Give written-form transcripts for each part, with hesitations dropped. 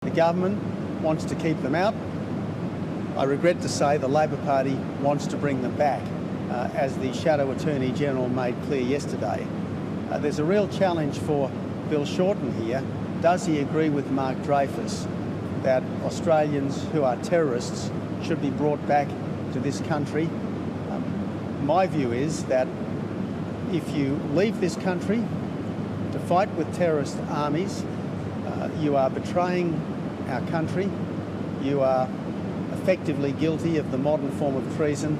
The government wants to keep them out. I regret to say the Labor Party wants to bring them back, as the Shadow Attorney General made clear yesterday. There's a real challenge for Bill Shorten here. Does he agree with Mark Dreyfus that Australians who are terrorists should be brought back to this country? My view is that if you leave this country to fight with terrorist armies, you are betraying our country. You are effectively guilty of the modern form of treason.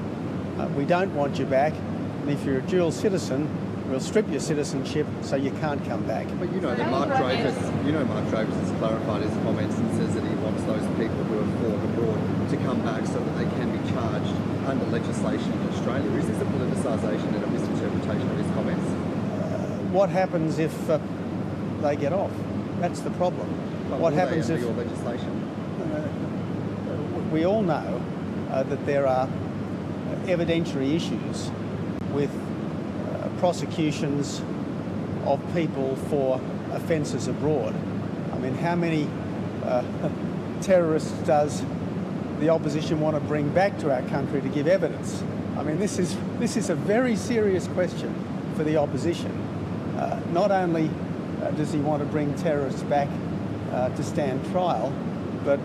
We don't want you back, and if you're a dual citizen, we'll strip your citizenship so you can't come back. But you know that Mark Dreyfus has clarified his comments and says that he wants those people who have fought abroad to come back so that they can be charged under legislation in Australia. Is this a politicisation and a misinterpretation of his comments? What happens if they get off? That's the problem. But what happens if your legislation? We all know that there are evidentiary issues with prosecutions of people for offences abroad. I mean, how many terrorists does the opposition want to bring back to our country to give evidence? I mean, this is a very serious question for the opposition. Not only does he want to bring terrorists back to stand trial, but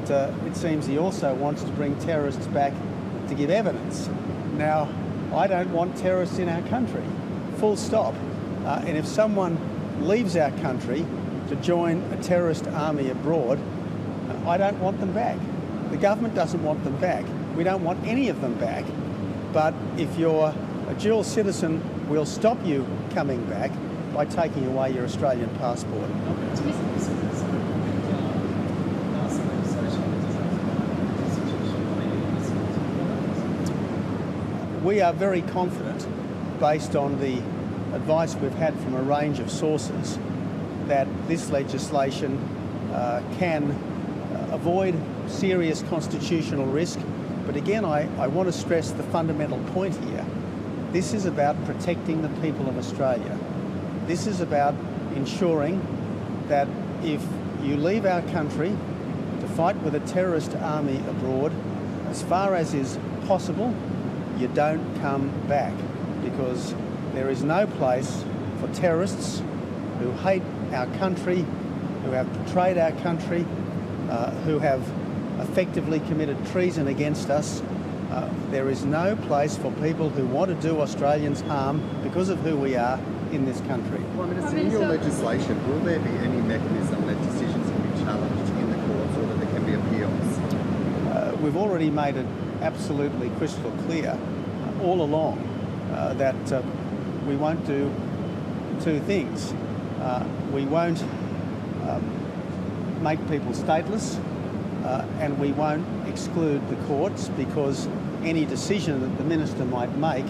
it seems he also wants to bring terrorists back to give evidence. Now, I don't want terrorists in our country, full stop. And if someone leaves our country to join a terrorist army abroad, I don't want them back. The government doesn't want them back. We don't want any of them back. But if you're a dual citizen, we'll stop you coming back by taking away your Australian passport. We are very confident, based on the advice we've had from a range of sources, that this legislation can avoid serious constitutional risk. But again, I want to stress the fundamental point here. This is about protecting the people of Australia. This is about ensuring that if you leave our country to fight with a terrorist army abroad, as far as is possible, you don't come back, because there is no place for terrorists who hate our country, who have betrayed our country, who have effectively committed treason against us. There is no place for people who want to do Australians harm because of who we are in this country. Well, in your legislation, will there be any mechanism that decisions can be challenged in the courts or that there can be appeals? We've already made it absolutely crystal clear all along that we won't do two things. We won't make people stateless, and we won't exclude the courts, because any decision that the minister might make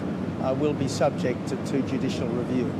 will be subject to judicial review.